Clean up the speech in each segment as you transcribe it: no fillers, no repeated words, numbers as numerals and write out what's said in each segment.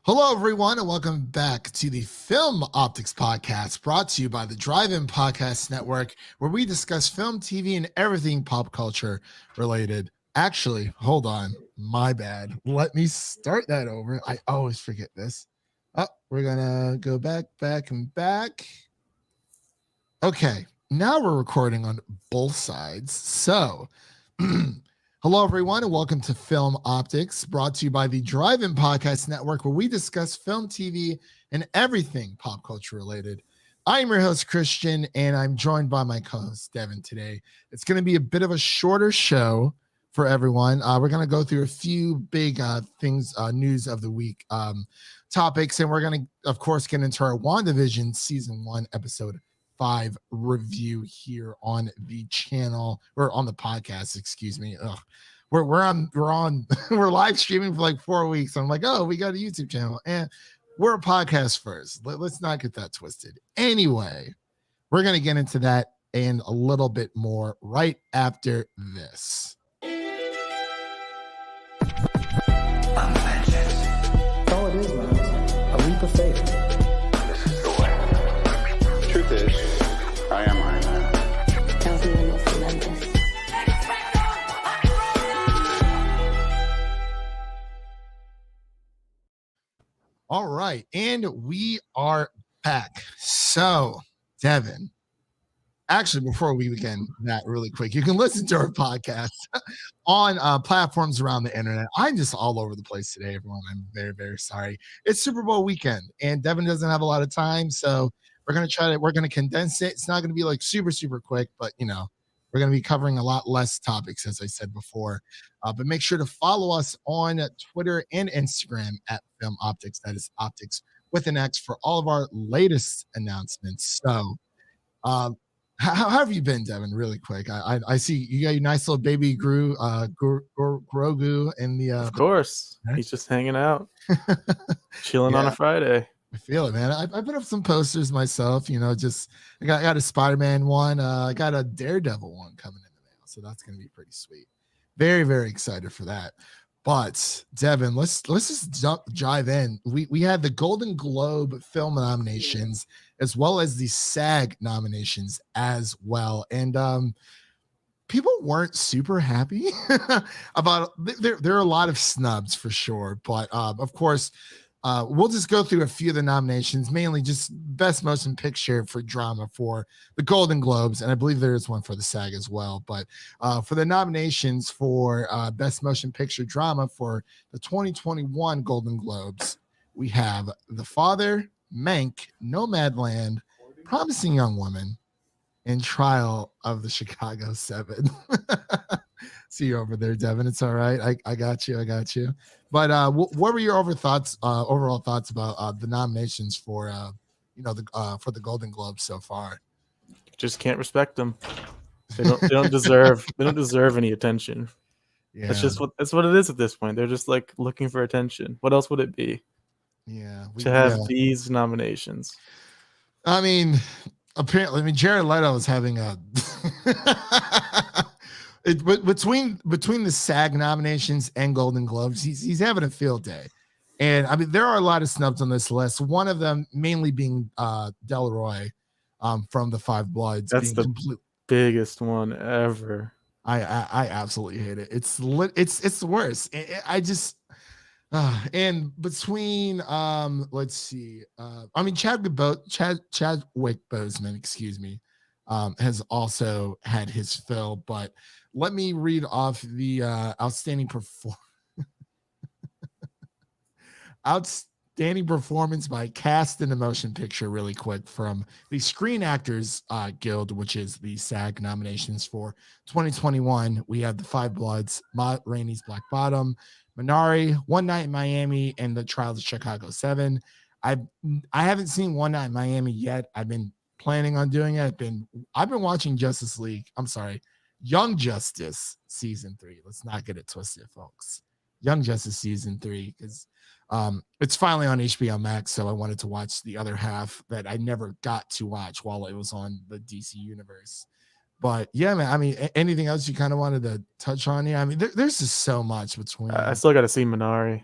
Hello, everyone, and welcome back to the Film Optics Podcast, brought to you by the Drive-In Podcast Network, where we discuss film, TV, and everything pop culture related. Actually, hold on, my bad. Let me start that over. I always forget this. Oh, we're gonna go back, and back. Okay, now we're recording on both sides. So, hello, everyone, and welcome to Film Optics, brought to you by the Drive-In Podcast Network, where we discuss film, TV, and everything pop culture related. I'm your host, Christian, and I'm joined by my co-host, Devin, today. It's going to be a bit of a shorter show for everyone. We're going to go through a few big things, news of the week topics, and we're going to, of course, get into our WandaVision Season 1, Episode 5 review here on the channel, or on the podcast, excuse me. We're we're live streaming for like 4 weeks. I'm like, oh, we got a YouTube channel, and we're a podcast first. Let's not get that twisted. Anyway, we're gonna get into that and a little bit more right after this. That's all it is, man. A leap of faith. This is the way. Truth is, I am Iron Man. Tells me when it's relentless. All right, and we are back. So, Devin, actually, before we begin that really quick, you can listen to our podcast on platforms around the internet. I'm just all over the place today, everyone. I'm very, very sorry. It's Super Bowl weekend, and Devin doesn't have a lot of time, so we're gonna condense it. It's not gonna be like super, super quick, but we're gonna be covering a lot less topics, as I said before. But make sure to follow us on Twitter and Instagram at Film Optics. That is Optics with an X for all of our latest announcements. So, how have you been, Devin? Really quick. I see you got your nice little baby Grogu in the. Of course, he's just hanging out, chilling on a Friday. I feel it, man. I put up some posters myself. Just I got a Spider-Man one. I got a Daredevil one coming in the mail, so that's gonna be pretty sweet. Very, very excited for that. But Devin, let's just dive in. We had the Golden Globe film nominations as well as the SAG nominations as well, and people weren't super happy about. There are a lot of snubs for sure, but of course. We'll just go through a few of the nominations, mainly just Best Motion Picture for Drama for the Golden Globes, and I believe there is one for the SAG as well. But for the nominations for Best Motion Picture Drama for the 2021 Golden Globes, we have The Father, Mank, Nomadland, Promising Young Woman, and Trial of the Chicago 7. See you over there, Devin. It's all right. I got you. But what were your overall thoughts about the nominations for for the Golden Globes so far? Just can't respect them. They don't deserve any attention. Yeah, That's what it is at this point. They're just like looking for attention. What else would it be? Yeah, to have these nominations. I mean, apparently, Jared Leto is having a. Between the SAG nominations and Golden Globes, he's having a field day, and I mean there are a lot of snubs on this list. One of them mainly being Delroy from The Five Bloods. That's the biggest one ever. I absolutely hate it. It's the worst. I just and between let's see, I mean Chadwick Boseman, excuse me, has also had his fill, but. Let me read off the outstanding performance by cast in a motion picture really quick from the Screen Actors Guild, which is the SAG nominations for 2021. We have The Five Bloods, Ma Rainey's Black Bottom, Minari, One Night in Miami, and The Trial of Chicago 7. I haven't seen One Night in Miami yet. I've been planning on doing it. I've been watching Young Justice Season 3. Let's not get it twisted, folks. Young Justice Season 3, because it's finally on HBO Max, so I wanted to watch the other half that I never got to watch while it was on the DC universe. But yeah, man, I mean, anything else you kind of wanted to touch on here? I mean, there's just so much between. I still got to see Minari.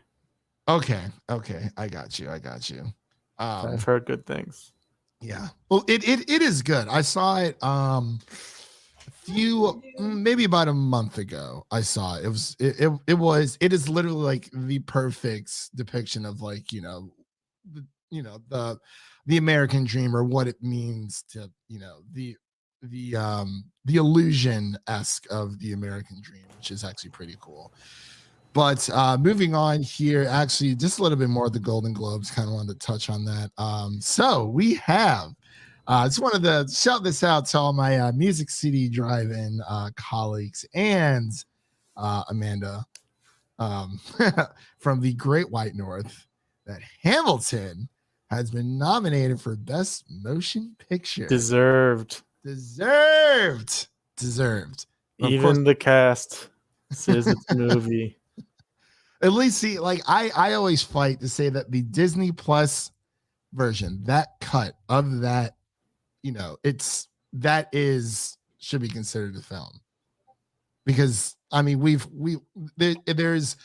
Okay, I got you. I've heard good things. Yeah. Well, it is good. I saw it a few maybe about a month ago. I saw it. It is literally like the perfect depiction of like, the American dream or what it means to, the illusion esque of the American dream, which is actually pretty cool. But moving on here, actually, just a little bit more of the Golden Globes. Kind of wanted to touch on that. So we have. Just wanted to shout this out to all my Music City Drive-In colleagues and Amanda from the Great White North. That Hamilton has been nominated for Best Motion Picture. Deserved. Of Even course, the cast says it's a movie. at least see, like I always fight to say that the Disney Plus version, that cut of that, should be considered a film. Because I mean, there's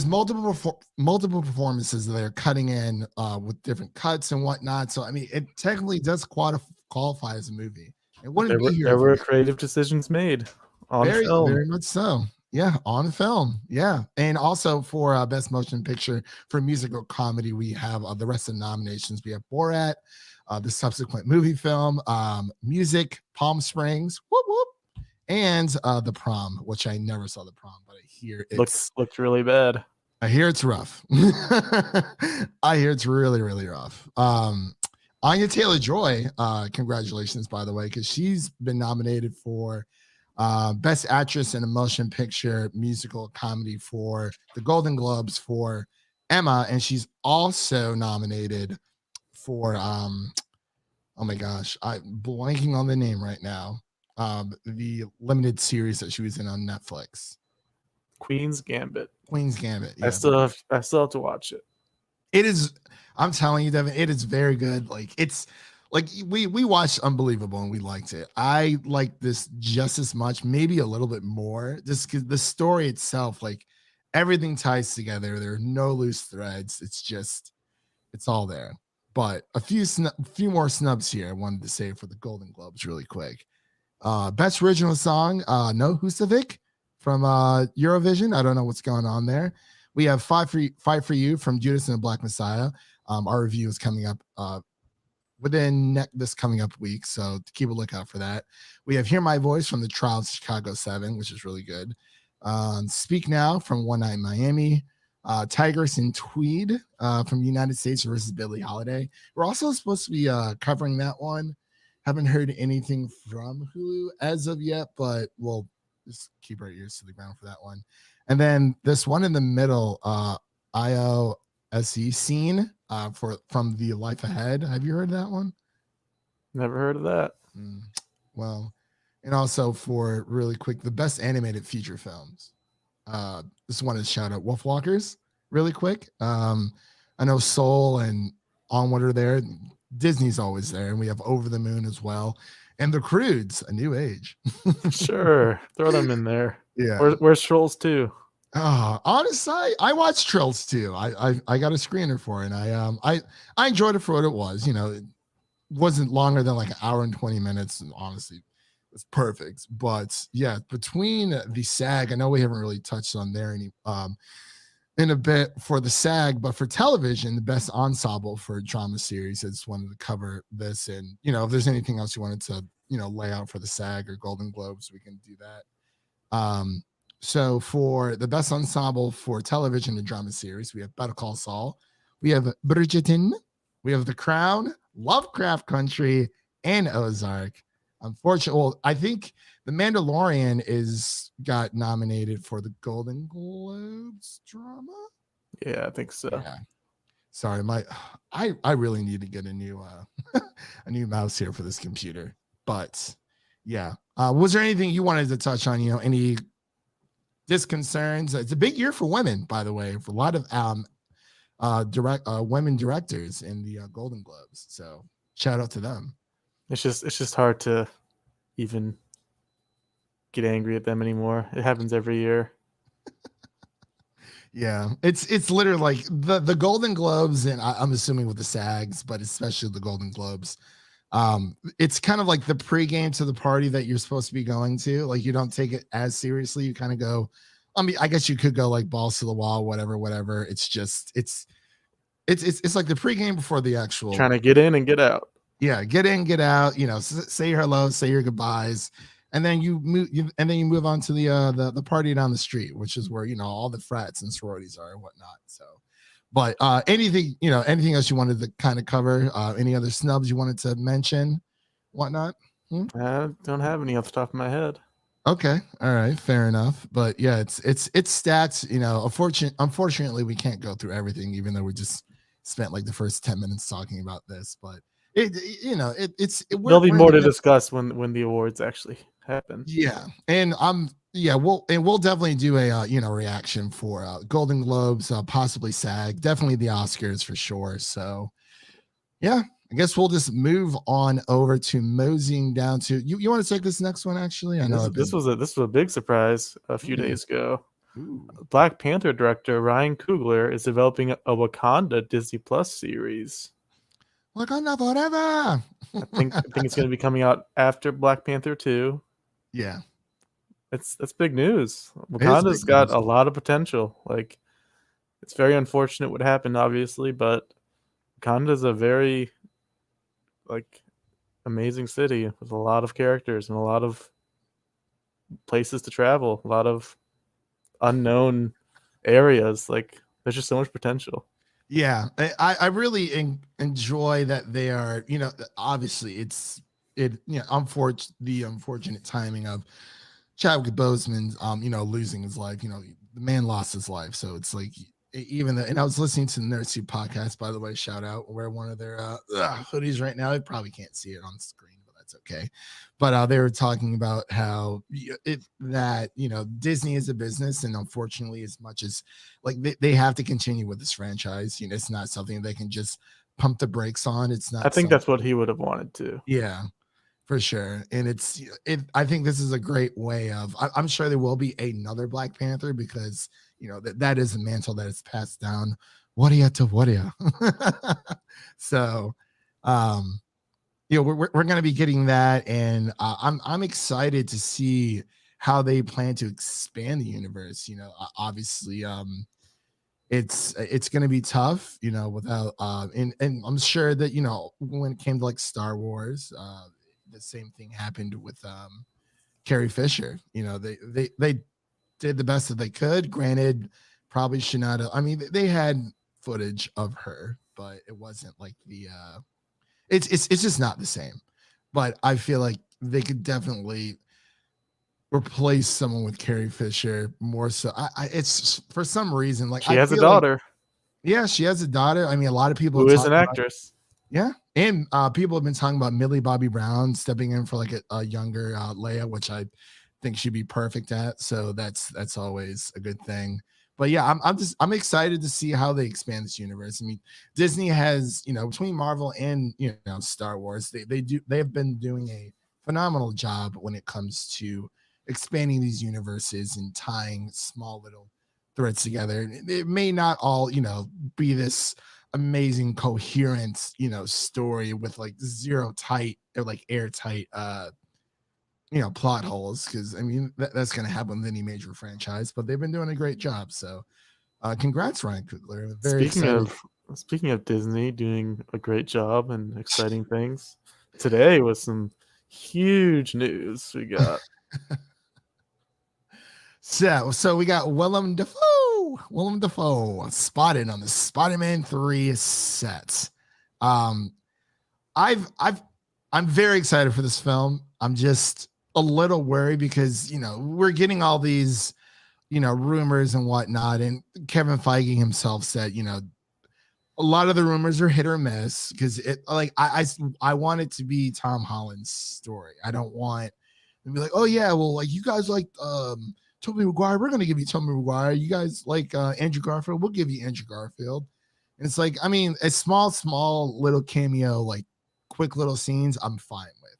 multiple performances that are cutting in with different cuts and whatnot. So I mean, it technically does qualify as a movie. It wouldn't be here. There were creative decisions made on film. Very much so. Yeah, on film. Yeah. And also for Best Motion Picture for musical comedy, we have the rest of the nominations. We have Borat, the subsequent movie film, Music, Palm Springs, whoop, whoop, and The Prom, which I never saw The Prom, but I hear it looked really bad. I hear it's rough. I hear it's really, really rough. Anya Taylor-Joy, congratulations, by the way, because she's been nominated for Best Actress in a Motion Picture Musical Comedy for the Golden Globes for Emma, and she's also nominated for oh my gosh, I'm blanking on the name right now. The limited series that she was in on Netflix. Queen's Gambit. Yeah. I still have to watch it. It is. I'm telling you, Devin, it is very good. Like it's like we watched Unbelievable and we liked it. I like this just as much, maybe a little bit more, just because the story itself, like everything ties together. There are no loose threads. It's all there. But a few more snubs here. I wanted to say for the Golden Globes really quick. Best original song, No Husavik from Eurovision. I don't know what's going on there. We have Fight for You from Judas and the Black Messiah. Our review is coming up within this coming up week, so keep a lookout for that. We have Hear My Voice from the Trials of Chicago 7, which is really good. Speak Now from One Night in Miami. Tigers in Tweed from United States versus Billie Holiday. We're also supposed to be covering that one. Haven't heard anything from Hulu as of yet, but we'll just keep our ears to the ground for that one. And then this one in the middle, IOSE Scene from The Life Ahead. Have you heard of that one? Never heard of that. Well, and also for really quick, the best animated feature films. Just wanted to shout out Wolfwalkers really quick. I know Soul and Onward are there. Disney's always there, and we have Over the Moon as well. And The Croods, A New Age. Sure, throw them in there. Yeah. Where's Trolls 2? Honestly, I watched Trolls 2. I got a screener for it, and I enjoyed it for what it was. It wasn't longer than like an hour and 20 minutes, and honestly, it's perfect. But yeah, between the SAG, I know we haven't really touched on there in a bit for the SAG, but for television, the best ensemble for a drama series. I just wanted to cover this, and if there's anything else you wanted to lay out for the SAG or Golden Globes, we can do that. So for the best ensemble for television and drama series, we have Better Call Saul, we have Bridgerton, we have The Crown, Lovecraft Country, and Ozark. Unfortunately, well, I think The Mandalorian got nominated for the Golden Globes drama. Yeah, I think so. Yeah. Sorry, I really need to get a new a new mouse here for this computer. But yeah, was there anything you wanted to touch on? Any disconcerts? It's a big year for women, by the way, for a lot of women directors in the Golden Globes. So shout out to them. It's just hard to even get angry at them anymore. It happens every year. Yeah, it's literally like the Golden Globes, and I'm assuming with the SAGs, but especially the Golden Globes. It's kind of like the pregame to the party that you're supposed to be going to. Like you don't take it as seriously. You kind of go. I mean, I guess you could go like balls to the wall, whatever. It's just it's like the pregame before the actual. Trying to get in and get out. Yeah, get in, get out. Say your hello, say your goodbyes, and then you move on to the party down the street, which is where all the frats and sororities are and whatnot. So, but anything else you wanted to kind of cover? Any other snubs you wanted to mention, whatnot? I don't have any off the top of my head. Okay, all right, fair enough. But yeah, it's stats. Unfortunately, we can't go through everything, even though we just spent like the first 10 minutes talking about this. But there'll be more to discuss when the awards actually happen. Yeah, and we'll definitely do a reaction for Golden Globes, possibly SAG, definitely the Oscars for sure. So yeah, I guess we'll just move on over to moseying down to you want to take this next one? Actually, I know this was a big surprise a few days ago. Ooh. Black Panther director Ryan Coogler is developing a Wakanda Disney Plus series. Wakanda forever. I think it's going to be coming out after Black Panther 2. Yeah, that's big news. Wakanda's got a lot of potential. Like, it's very unfortunate what happened, obviously, but Wakanda's a very amazing city with a lot of characters and a lot of places to travel, a lot of unknown areas. Like, there's just so much potential. Yeah, I really enjoy that they are, obviously the unfortunate timing of Chadwick Boseman, losing his life. The man lost his life, so it's like and I was listening to the Nerdsuit podcast, by the way, shout out, wear one of their hoodies right now. I probably can't see it on screen, but that's okay. But they were talking about how Disney is a business, and unfortunately, as much as like they have to continue with this franchise, it's not something they can just pump the brakes on. It's not. I think that's what he would have wanted to. Yeah, for sure. And I think this is a great way of. I'm sure there will be another Black Panther because that is a mantle that is passed down. Wadia to Wadia. So, we're going to be getting that, and I'm excited to see how they plan to expand the universe. Obviously, it's going to be tough, without and I'm sure that when it came to like Star Wars, the same thing happened with Carrie Fisher. They did the best that they could. Granted, probably should not have. I mean, they had footage of her, but it wasn't like the it's just not the same. But I feel like they could definitely replace someone with Carrie Fisher more so. It's for some reason like she has a daughter. Yeah, she has a daughter. I mean, a lot of people who is an actress. Yeah, and people have been talking about Millie Bobby Brown stepping in for like a younger Leia, which I think she'd be perfect at. So that's always a good thing. But yeah, I'm excited to see how they expand this universe. I mean, Disney has, between Marvel and Star Wars, they have been doing a phenomenal job when it comes to expanding these universes and tying small little threads together. It may not all, be this amazing coherent, story with like zero tight or like airtight plot holes, because I mean that's going to happen with any major franchise, but they've been doing a great job. So congrats, Ryan Coogler. Speaking of Disney doing a great job and exciting things, today was some huge news we got. So we got Willem Dafoe spotted on the Spider-Man 3 set. I'm very excited for this film. I'm just a little worried because we're getting all these rumors and whatnot, and Kevin Feige himself said a lot of the rumors are hit or miss, because I want it to be Tom Holland's story. I don't want to be like, oh yeah, well, like you guys like Tobey Maguire, we're gonna give you Tobey Maguire. You guys like Andrew Garfield, we'll give you Andrew Garfield. And it's like, I mean, a small little cameo, like quick little scenes, I'm fine with.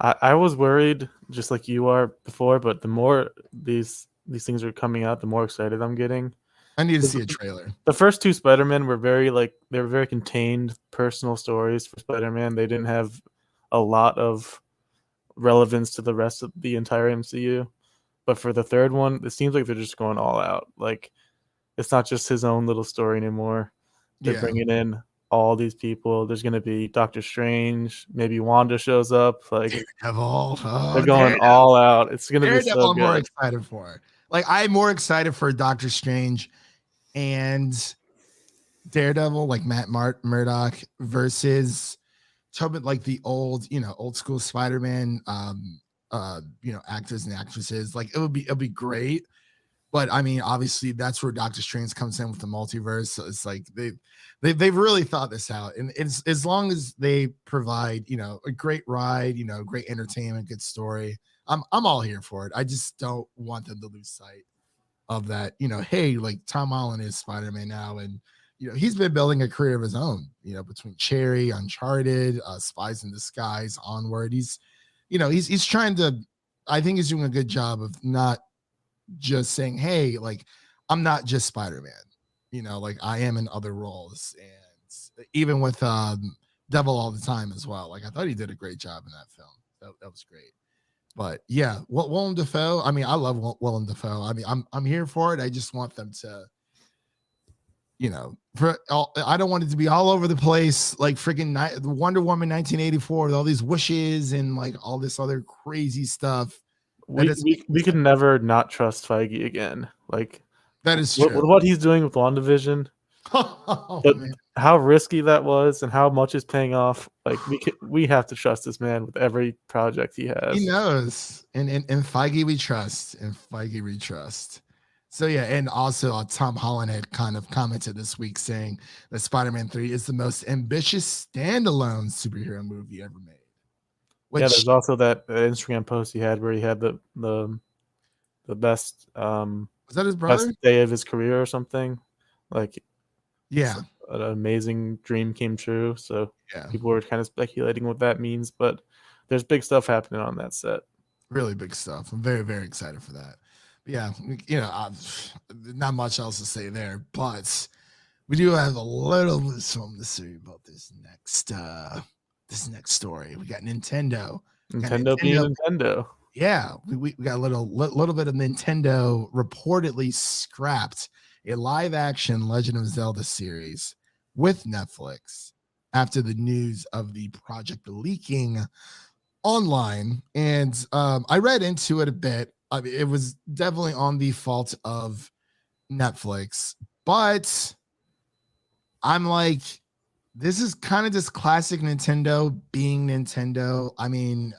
I was worried, just like you are before, but the more these things are coming out, the more excited I'm getting. I need to see a trailer. The first two Spider-Man were they were very contained personal stories for Spider-Man. They didn't have a lot of relevance to the rest of the entire MCU. But for the third one, it seems like they're just going all out. Like, it's not just his own little story anymore. They're bringing in all these people. There's going to be Doctor Strange. Maybe Wanda shows up. Like, Daredevil. they're going all out. It's going to be so I'm good. more excited for. Like, I'm more excited for Doctor Strange and Daredevil, like Matt Murdock versus Tobin, like the old school Spider-Man, actors and actresses. Like, it'll be great. But I mean, obviously, that's where Doctor Strange comes in with the multiverse. So it's like they've really thought this out, and it's as long as they provide a great ride, great entertainment, good story. I'm all here for it. I just don't want them to lose sight of that. Hey, like Tom Holland is Spider-Man now, and he's been building a career of his own. Between Cherry, Uncharted, Spies in Disguise, Onward. He's trying to. I think he's doing a good job of not just saying, hey, like, I'm not just Spider-Man, like I am in other roles, and even with Devil All the Time as well. Like, I thought he did a great job in that film. That was great. But yeah, Willem Dafoe. I mean, I love Willem Dafoe. I mean, I'm here for it. I just want them to, I don't want it to be all over the place, like freaking Wonder Woman 1984 with all these wishes and like all this other crazy stuff. We could never not trust Feige again. Like, that is true. What he's doing with WandaVision, but man, how risky that was and how much is paying off. Like, we have to trust this man with every project he has. He knows, and Feige we trust, So yeah, and also Tom Holland had kind of commented this week saying that Spider-Man 3 is the most ambitious standalone superhero movie ever made. Yeah, there's also that Instagram post he had where he had the best was that his brother? Best day of his career or something. Like, yeah, an amazing dream came true. So yeah, people were kind of speculating what that means, but there's big stuff happening on that set. Really big stuff. I'm very, very excited for that. But yeah, not much else to say there, but we do have a little bit of something to say about this next story. We got Nintendo. Being Nintendo. Yeah, we got a little bit of Nintendo reportedly scrapped a live action Legend of Zelda series with Netflix after the news of the project leaking online. And I read into it a bit. I mean, it was definitely on the fault of Netflix, but I'm like, this is kind of just classic Nintendo being Nintendo. I mean,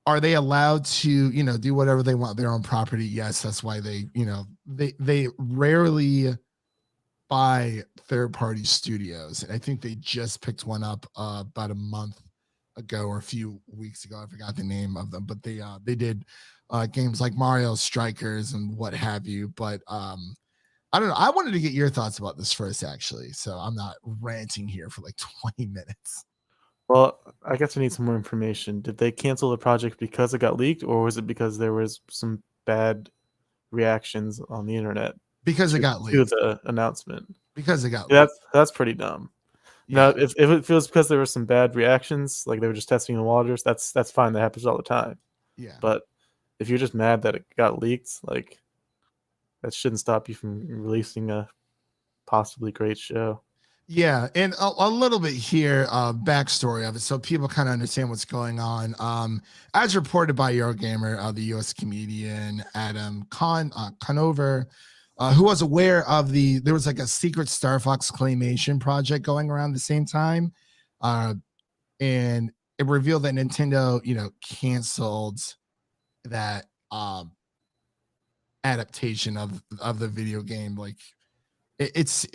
are they allowed to, do whatever they want their own property? Yes, that's why they rarely buy third-party studios. And I think they just picked one up about a month ago or a few weeks ago. I forgot the name of them, but they did games like Mario Strikers and what have you. But I don't know. I wanted to get your thoughts about this first, actually. So I'm not ranting here for like 20 minutes. Well, I guess I need some more information. Did they cancel the project because it got leaked, or was it because there was some bad reactions on the internet? Because it got leaked. To the announcement. Because it got leaked. That's pretty dumb. Yeah. Now, if it feels because there were some bad reactions, like they were just testing the waters, that's fine. That happens all the time. Yeah. But if you're just mad that it got leaked, like, that shouldn't stop you from releasing a possibly great show. Yeah, and a little bit here, backstory of it, so people kind of understand what's going on. As reported by Eurogamer, the U.S. comedian Adam Conover, who was aware of there was like a secret Star Fox claymation project going around the same time, and it revealed that Nintendo, canceled that adaptation of the video game. Like, it's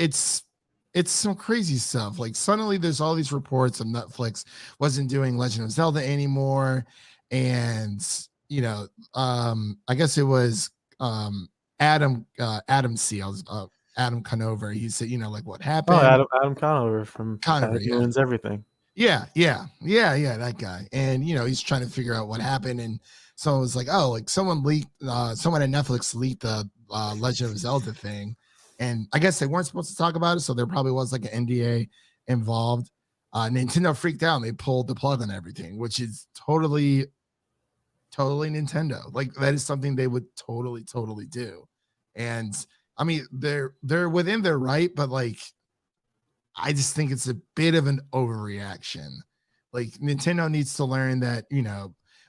some crazy stuff. Like, suddenly there's all these reports of Netflix wasn't doing Legend of Zelda anymore, and I guess it was Adam Conover. He said, like, what happened? Oh, Adam Conover from Conover, ruins everything. Yeah, that guy. And he's trying to figure out what happened, and someone was like, oh, like someone at Netflix leaked the Legend of Zelda thing, and I guess they weren't supposed to talk about it, so there probably was like an NDA involved. Nintendo freaked out and they pulled the plug on everything, which is totally Nintendo. Like that is something they would totally do. And I mean, they're within their right, but like I just think it's a bit of an overreaction. Like Nintendo needs to learn that,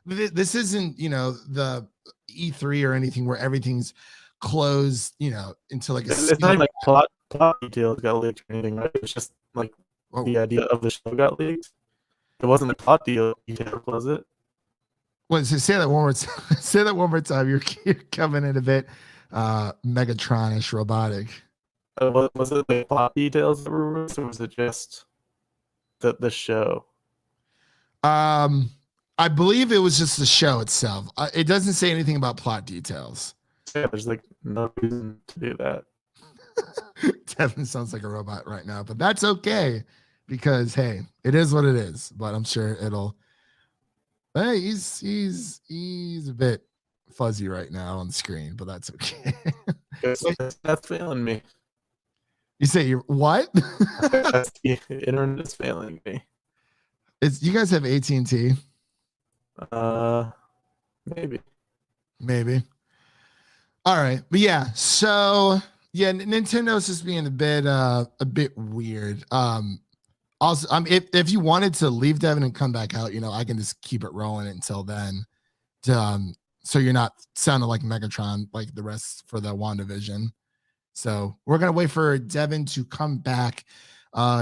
this isn't, the E3 or anything where everything's closed, into like a It's not like plot details got leaked or anything, right? It's just like the idea of the show got leaked. It wasn't the plot details, was it? Well, so say that one more time. Say that one more time. You're coming in a bit Megatronish robotic. Was it the plot details that were released, or was it just the show? I believe it was just the show itself. It doesn't say anything about plot details. Yeah, there's like no reason to do that. Devin sounds like a robot right now, but that's okay because hey, it is what it is. But I'm sure it'll. Hey, he's a bit fuzzy right now on the screen, but that's okay. That's failing me. You say you're what? The internet is failing me. You guys have AT&T? Maybe. All right, but yeah. So yeah, Nintendo's just being a bit weird. Also, if you wanted to leave Devin and come back out, I can just keep it rolling until then. So you're not sounding like Megatron like the rest for the WandaVision. So we're gonna wait for Devin to come back.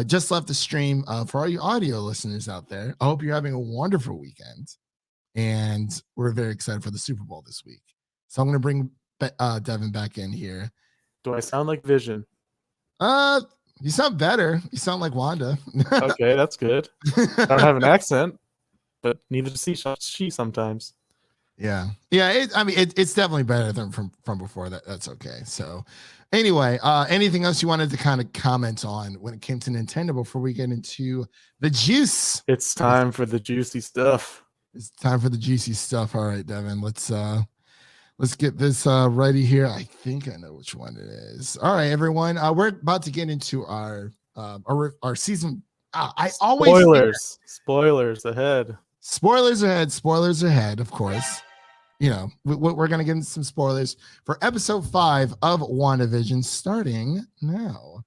Just left the stream for all you audio listeners out there. I hope you're having a wonderful weekend, and we're very excited for the Super Bowl this week. So I'm gonna bring Devin back in here. Do I sound like Vision? You sound better. You sound like Wanda. Okay, that's good. I don't have an accent, but neither does she sometimes. Yeah. It's definitely better than from before. That's okay. So anyway, anything else you wanted to kind of comment on when it came to Nintendo before we get into the juice? It's time for the juicy stuff. It's time for the juicy stuff. All right, Devin, let's get this ready here. I think I know which one it is. All right, everyone. We're about to get into our season. Spoilers ahead. Spoilers ahead, of course. We're going to get into some spoilers for episode 5 of WandaVision starting now.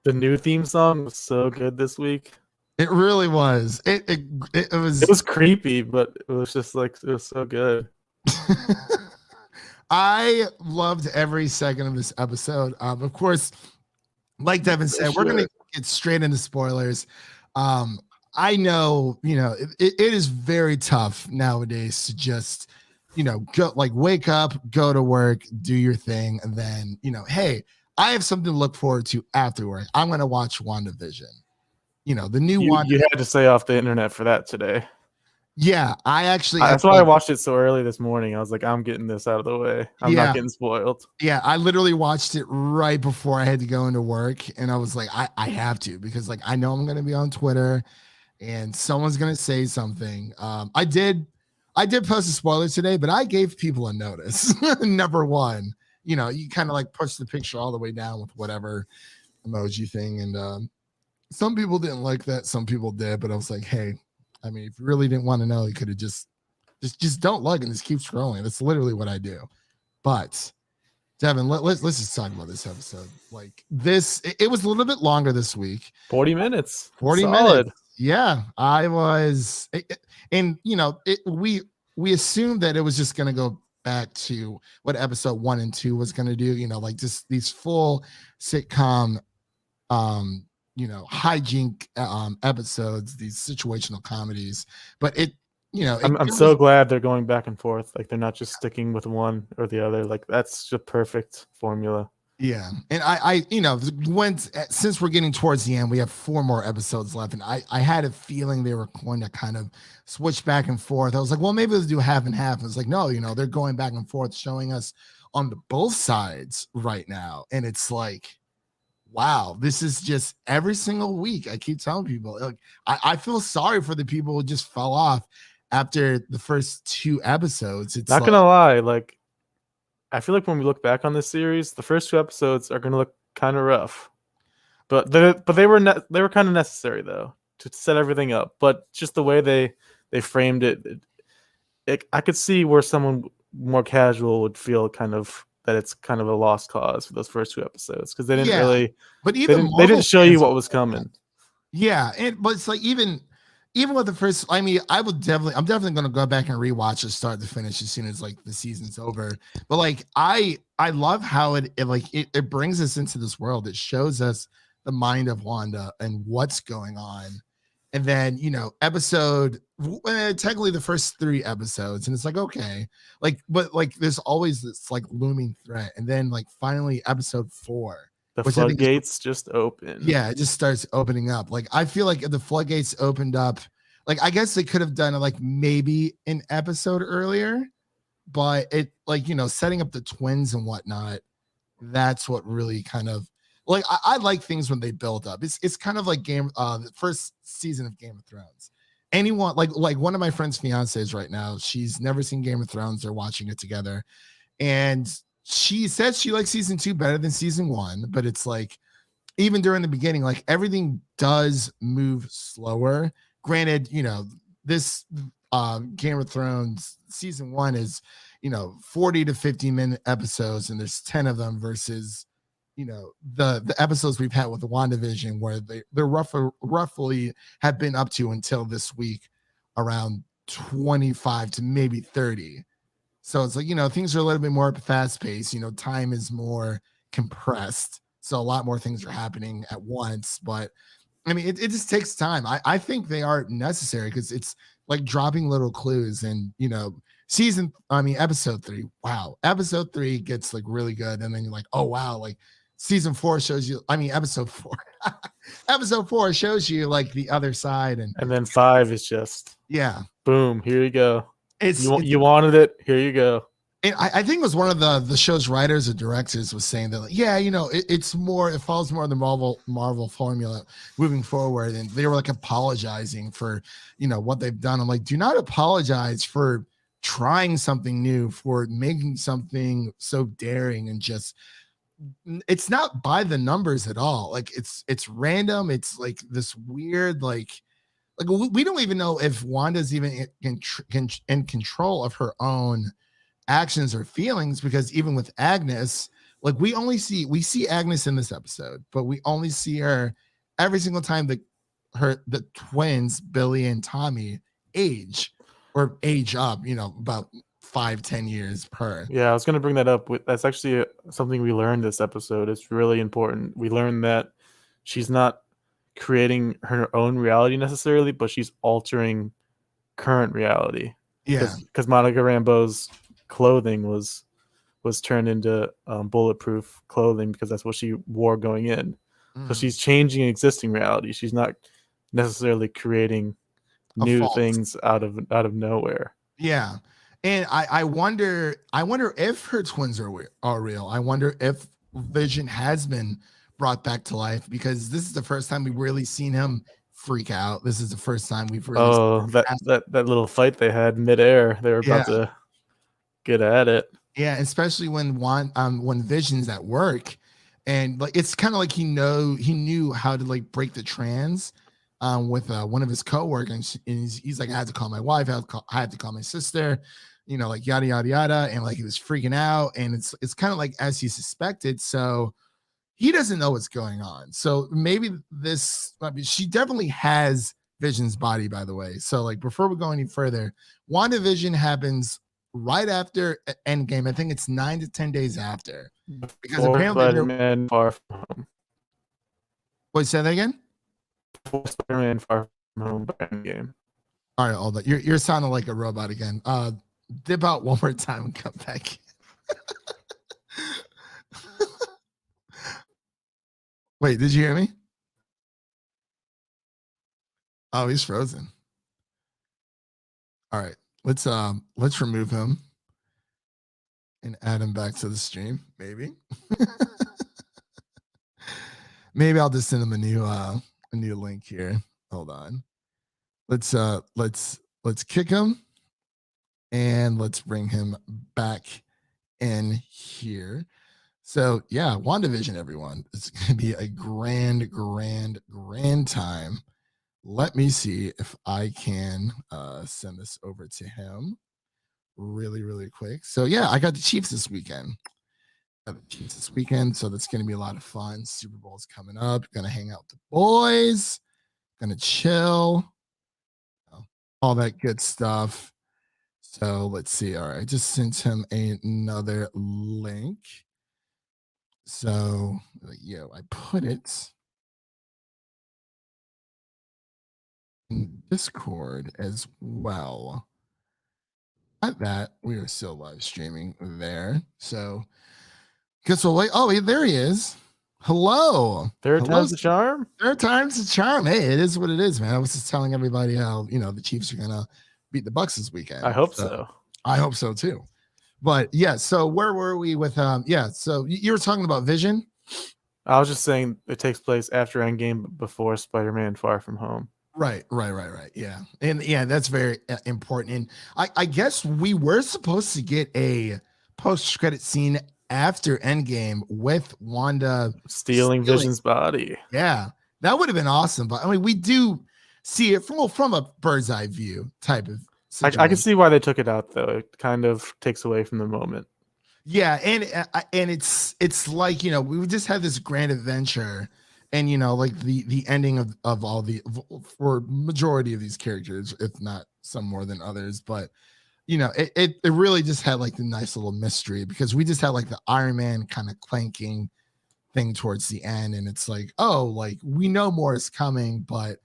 The new theme song was so good this week. It really was. It was creepy, but it was just like it was so good. I loved every second of this episode. Of course, like Devin said, we're gonna get straight into spoilers. I know, it is very tough nowadays to just, go wake up, go to work, do your thing, and then, hey, I have something to look forward to afterward. I'm gonna watch WandaVision. The new one. You had to stay off the internet for that today. Yeah, I actually. That's why I watched it so early this morning. I was like, I'm getting this out of the way. I'm not getting spoiled. Yeah, I literally watched it right before I had to go into work, and I was like, I have to because I know I'm going to be on Twitter, and someone's going to say something. I did post a spoiler today, but I gave people a notice. Number one, you kind of push the picture all the way down with whatever emoji thing, and some people didn't like that. Some people did, but I was like, hey, if you really didn't want to know, you could have just don't look and just keep scrolling. That's literally what I do. But Devin, let's just talk about this episode. It was a little bit longer this week. 40 minutes. 40 minutes. Yeah, I was, and we assumed that it was just going to go back to what episode 1 and 2 was going to do. Just these full sitcom hijink episodes, these situational comedies, but I'm so glad they're going back and forth. They're not just sticking with one or the other. That's the perfect formula. Yeah, and I since we're getting towards the end, we have 4 more episodes left, and I had a feeling they were going to kind of switch back and forth. I was like, well, maybe let's do half and half. It's like, no, they're going back and forth, showing us on both sides right now, and it's like, wow, this is just every single week. I keep telling people, like, I feel sorry for the people who just fell off after the first 2 episodes. It's Not like, gonna lie, like I feel like when we look back on this series, the first 2 episodes are gonna look kind of rough, but they were they were kind of necessary though to set everything up. But just the way they framed it, I could see where someone more casual would feel kind of that it's kind of a lost cause for those first 2 episodes because they didn't yeah, really but they even didn't Marvel show you fans what are was like that. coming. Yeah, but it's like even with the first, I mean, I'm definitely gonna go back and rewatch it start to finish as soon as like the season's over. But like I love how it brings us into this world. It shows us the mind of Wanda and what's going on. And then, technically the first 3 episodes, and it's like, okay, like, but like there's always this like looming threat. And then like finally episode 4, The which I think is, floodgates just open. yeah, it just starts opening up. Like I feel like if the floodgates opened up, like I guess they could have done it like maybe an episode earlier, but it like setting up the twins and whatnot. That's what really kind of like I like things when they build up. It's kind of like the first season of Game of Thrones. Anyone like one of my friend's fiancés right now, she's never seen Game of Thrones. They're watching it together, and she says she likes season 2 better than season 1, but it's like even during the beginning, like everything does move slower. Granted, this Game of Thrones season 1 is 40 to 50-minute episodes, and there's 10 of them versus the episodes we've had with the WandaVision, where they're roughly have been up to until this week around 25 to maybe 30. So it's like, things are a little bit more fast paced, time is more compressed. So a lot more things are happening at once. But I mean, it just takes time. I think they are necessary because it's like dropping little clues and, episode 3. Wow. Episode 3 gets like really good. And then you're like, oh, wow. Like season 4 shows you, episode 4, episode 4 shows you like the other side. And then 5 is just yeah, boom. Here you go. it's You wanted it. Here you go. And I think it was one of the show's writers or directors was saying that, like, yeah, it follows more of the Marvel formula moving forward. And they were like apologizing for, what they've done. I'm like, do not apologize for trying something new, for making something so daring and just, it's not by the numbers at all. Like it's random. It's like this weird, like we don't even know if Wanda's even in control of her own actions or feelings, because even with Agnes, like we see Agnes in this episode, but we only see her every single time the twins Billy and Tommy age up, about 5-10 years per. Yeah, I was gonna bring that up. That's actually something we learned this episode. It's really important. We learned that she's not creating her own reality necessarily, but she's altering current reality. Yeah, because Monica Rambeau's clothing was turned into bulletproof clothing because that's what she wore going in. So she's changing existing reality. She's not necessarily creating new things out of nowhere. Yeah. And I wonder if her twins are real. I wonder if Vision has been brought back to life, because this is the first time we've really seen him freak out. This is the first time we've really that little fight they had midair. They were about to get at it. Yeah, especially when Vision's at work, and like it's kind of like he knew how to like break the trance with one of his coworkers, and he's like, I had to call my wife, I had to call my sister, like yada yada yada, and like he was freaking out, and it's kind of like as he suspected. So he doesn't know what's going on. So maybe she definitely has Vision's body, by the way. So like before we go any further, WandaVision happens right after Endgame. I think it's 9 to 10 days after, because apparently Spider-Man Far From Home. Wait, say that again? Spider-Man Far From Home by Endgame. All right, hold on. You're sounding like a robot again. Dip out one more time and come back. Wait, did you hear me? Oh, he's frozen. All right, let's remove him and add him back to the stream, maybe. Maybe I'll just send him a new link here. Hold on. Let's kick him and let's bring him back in here. So yeah, WandaVision, everyone. It's gonna be a grand time. Let me see if I can send this over to him really quick. So yeah, I got the Chiefs this weekend. So that's gonna be a lot of fun. Super Bowl's coming up. Gonna hang out with the boys. Gonna chill. All that good stuff. So let's see. All right, I just sent him another link. So I put it in Discord as well. At that, we are still live streaming there. So guess we'll wait. Oh, there he is. Hello. Third Hello. time's the charm. Third time's the charm. Hey, it is what it is, man. I was just telling everybody how the Chiefs are gonna beat the Bucks this weekend. I hope so. I hope so too. But yeah, so where were we with so you were talking about Vision? I was just saying it takes place after Endgame, before Spider-Man Far From Home. Right. Yeah. And yeah, that's very important. And I guess we were supposed to get a post-credit scene after Endgame with Wanda stealing Vision's body. Yeah, that would have been awesome. But I mean, we do see it from a bird's eye view type of situation. I can see why they took it out, though. It kind of takes away from the moment. Yeah, and it's like, we just had this grand adventure, and like the ending of all for majority of these characters, if not some more than others, but it really just had like the nice little mystery, because we just had like the Iron Man kind of clanking thing towards the end, and it's like, oh, like we know more is coming, but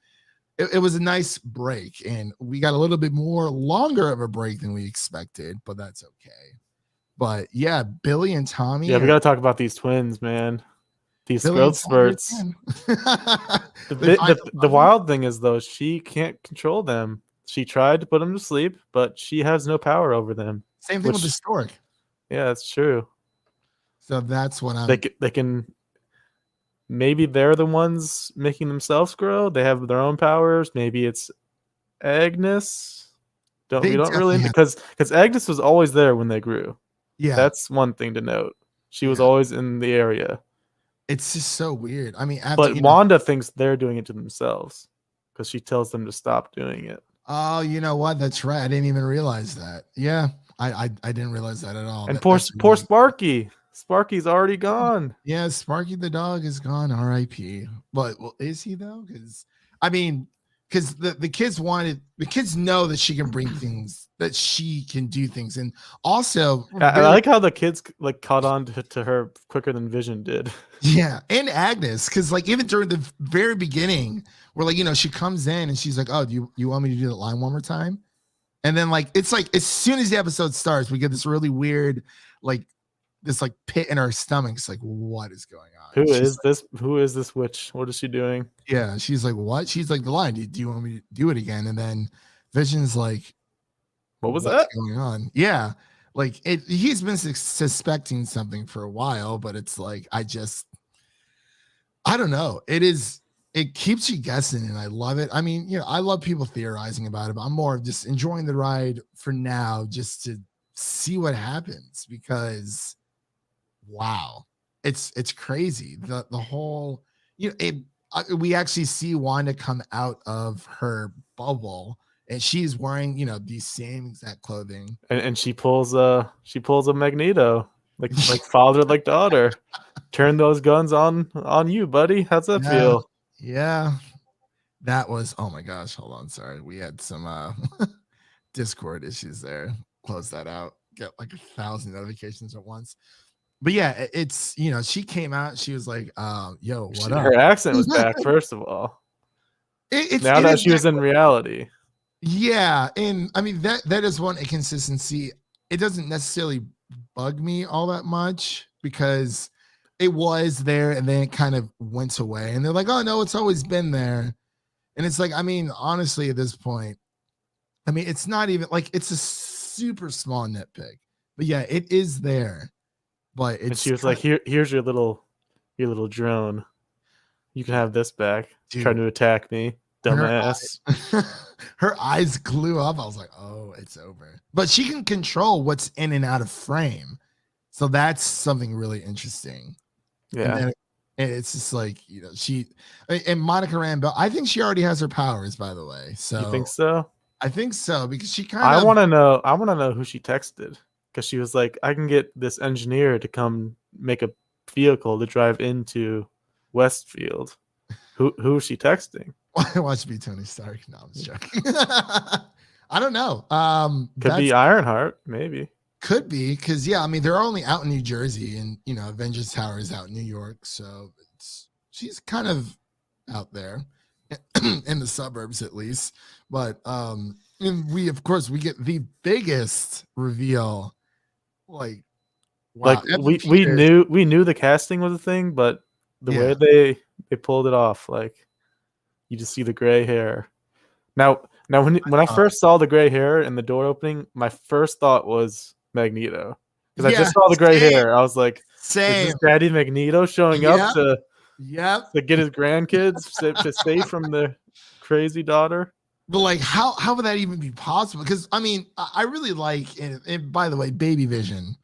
it was a nice break, and we got a little bit more longer of a break than we expected, but that's okay. But yeah, Billy and Tommy. Yeah, we got to talk about these twins, man. These growth spurts. The wild thing is, though, she can't control them. She tried to put them to sleep, but she has no power over them. Same thing with the stork. Yeah, it's true. So that's what I'm. They can. Maybe they're the ones making themselves grow. They have their own powers. Maybe it's Agnes. We don't really, because Agnes was always there when they grew. Yeah, that's one thing to note. She was always in the area. It's just so weird. I mean, but Wanda thinks they're doing it to themselves because she tells them to stop doing it. Oh, you know what? That's right. I didn't even realize that. Yeah, I didn't realize that at all. And poor Sparky. Sparky's already gone. Yeah, Sparky the dog is gone. R.I.P. But is he though? Because I mean, because the kids know that she can bring things, that she can do things, and also I like how the kids like caught on to her quicker than Vision did. Yeah, and Agnes, because like even during the very beginning, where like she comes in and she's like, "Oh, do you want me to do that line one more time?" And then like it's like as soon as the episode starts, we get this really weird this pit in our stomachs. Like, what is going on? Who is this witch? What is she doing? Yeah, she's like, what? She's like, the line. Do you want me to do it again? And then Vision's like, what's that going on? Yeah, like he's been suspecting something for a while, but it's like I don't know. It keeps you guessing, and I love it. I mean, I love people theorizing about it, but I'm more of just enjoying the ride for now, just to see what happens, because wow, it's crazy. The whole, we actually see Wanda come out of her bubble, and she's wearing, these same exact clothing. And she pulls a Magneto, like father, like daughter. Turn those guns on you, buddy. How's that feel? Yeah. That was, oh my gosh, hold on. Sorry. We had some Discord issues there. Close that out. Get like 1,000 notifications at once. But yeah, it's, she came out, she was like, yo, what up? Her accent was back, first of all. Now that she was in reality. Yeah. And I mean, that is one inconsistency. It doesn't necessarily bug me all that much, because it was there and then it kind of went away. And they're like, oh no, it's always been there. And it's like, I mean, honestly, at this point, I mean, it's not even like, it's a super small nitpick, but yeah, it is there. But it's, and she was like, here's your little drone. You can have this back. Dude. Trying to attack me, dumbass. Her eyes glue up. I was like, oh, it's over. But she can control what's in and out of frame. So that's something really interesting. Yeah. And it's just like, and Monica Rambeau, I think she already has her powers, by the way. So You think so? I think so, because she I want to know who she texted, because she was like, I can get this engineer to come make a vehicle to drive into Westfield. Who is she texting? Watch me, Tony Stark. No, I'm just joking. I don't know. Could be Ironheart, maybe. Could be, because they're only out in New Jersey, and Avengers Tower is out in New York, so she's kind of out there in the suburbs, at least. But and we get the biggest reveal, wow, we knew the casting was a thing, but the way they pulled it off, like, you just see the gray hair. Now when I first saw the gray hair in the door opening, my first thought was Magneto, because I just saw the gray hair. I was like, same. Is this Daddy Magneto showing up to get his grandkids to save from the crazy daughter? But like, how would that even be possible? Because I really like, and by the way, Baby Vision,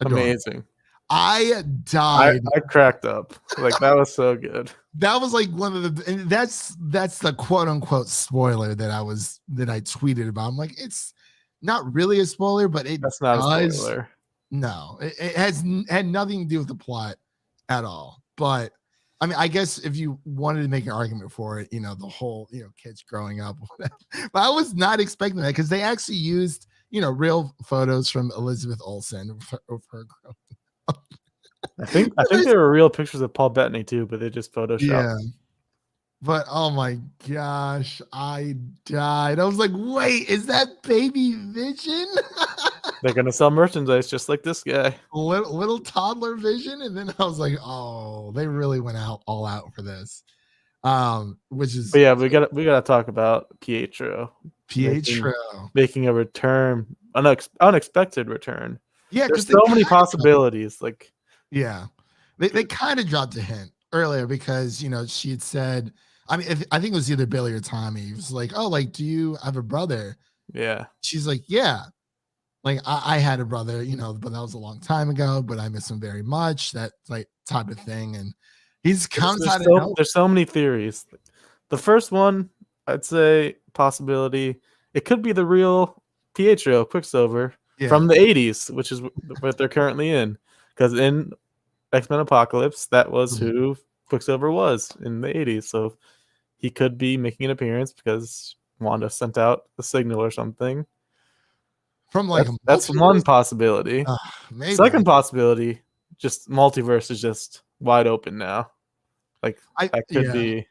adorable. Amazing. I died. I cracked up. Like, that was so good. That was like one of the, and that's the quote unquote spoiler that I tweeted about. I'm like, it's not really a spoiler, but that's not a spoiler. No, it had nothing to do with the plot at all. But I guess if you wanted to make an argument for it, the whole, kids growing up, but I was not expecting that, because they actually used, real photos from Elizabeth Olsen of her growing up. I think there were real pictures of Paul Bettany too, but they just photoshopped. Yeah. But oh my gosh, I died. I was like, wait, is that Baby Vision? They're gonna sell merchandise just like this guy. Little toddler Vision. And then I was like, oh, they really went all out for this. Which is, but yeah, we gotta talk about Pietro making a return, unexpected return. Yeah, there's so many possibilities. Like, yeah, they kind of dropped a hint earlier, because she had said, I think it was either Billy or Tommy. It was like, oh, like, do you have a brother? Yeah. She's like, yeah. Like, I had a brother, but that was a long time ago, but I miss him very much. That like type of thing. And he's comes out of nowhere. There's so many theories. The first one, I'd say possibility, it could be the real Pietro Quicksilver from the 80s, which is what they're currently in. Because in X-Men Apocalypse, that was who Quicksilver was in the 80s. So he could be making an appearance because Wanda sent out a signal or something. From like that's one possibility. Maybe. Second possibility, just multiverse is just wide open now. Like, that could be.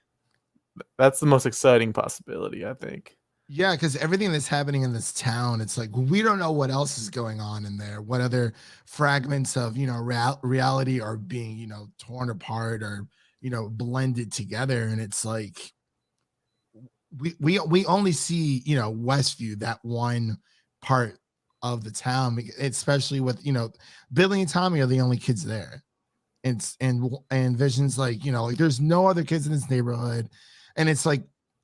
That's the most exciting possibility, I think. Yeah, because everything that's happening in this town, it's like, we don't know what else is going on in there. What other fragments of reality are being torn apart or blended together, and it's like we only see Westview, that one part of the town, especially with Billy and Tommy are the only kids there, and Vision's like like there's no other kids in this neighborhood, and it's like.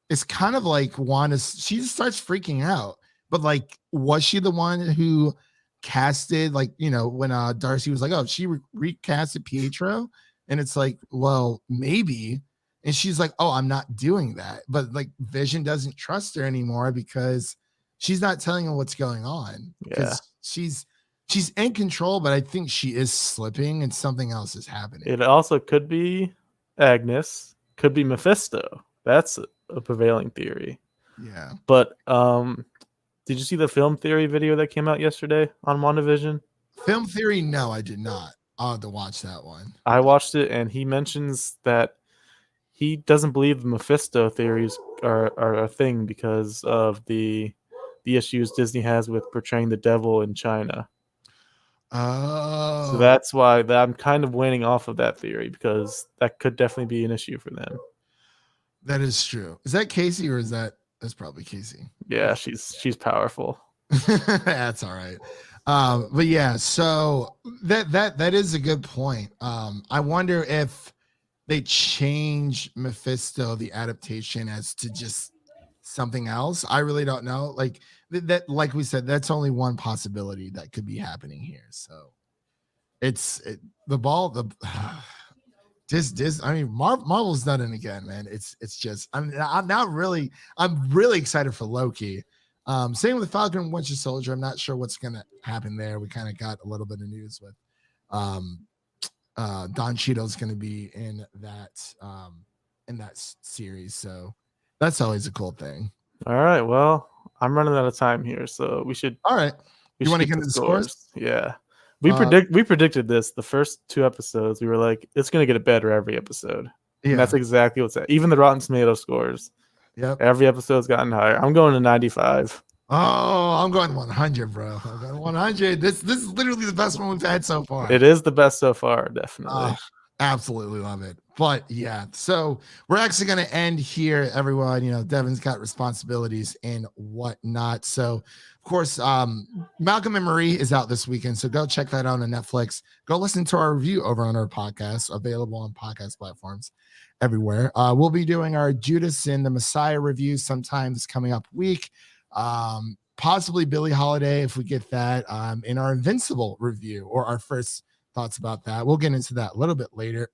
It's kind of like Wanda, she just starts freaking out. But like, was she the one who casted, like, when Darcy was like, oh, she recasted Pietro? And it's like, well, maybe. And she's like, oh, I'm not doing that. But like, Vision doesn't trust her anymore because she's not telling him what's going on. Because she's in control, but I think she is slipping and something else is happening. It also could be Agnes, could be Mephisto. That's a prevailing theory. Yeah. But did you see the film theory video that came out yesterday on WandaVision? Film theory? No, I did not. I'll have to watch that one. I watched it, and he mentions that he doesn't believe the Mephisto theories are a thing because of the issues Disney has with portraying the devil in China. Oh. So that's why I'm kind of waning off of that theory, because that could definitely be an issue for them. That is true. Is that Casey, or that's probably Casey? Yeah, she's powerful. That's all right. But yeah, so that is a good point. I wonder if they change Mephisto, the adaptation, as to just something else. I really don't know. Like that, like we said, that's only one possibility that could be happening here. So the ball, I mean, Marvel's done it again, man. It's just I'm really excited for Loki. Same with Falcon and Winter Soldier. I'm not sure what's gonna happen there. We kind of got a little bit of news with Don Cheadle's gonna be in that series, so that's always a cool thing. All right, well, I'm running out of time here, so we should. All right, you want to get into the scores? Yeah, we predicted this the first 2 episodes. We were like, it's gonna get better every episode. Yeah, and that's exactly what's that. Even the Rotten Tomato scores. Yep, every episode's gotten higher. I'm going to 95. Oh, I'm going 100, bro. I'm going 100. This is literally the best one we've had so far. It is the best so far, definitely. Absolutely love it. But yeah, so we're actually going to end here, everyone. You know, Devin's got responsibilities and whatnot. So, of course, Malcolm and Marie is out this weekend. So go check that out on Netflix. Go listen to our review over on our podcast, available on podcast platforms everywhere. We'll be doing our Judas and the Messiah review sometime this coming up week. Possibly Billie Holiday, if we get that, in our Invincible review, or our first thoughts about that. We'll get into that a little bit later,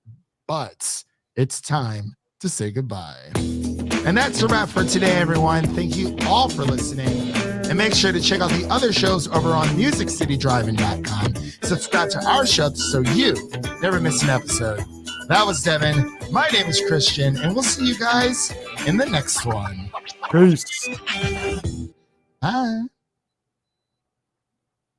but it's time to say goodbye. And that's a wrap for today, everyone. Thank you all for listening. And make sure to check out the other shows over on MusicCityDriving.com. Subscribe to our show so you never miss an episode. That was Devin. My name is Christian, and we'll see you guys in the next one. Peace. Bye.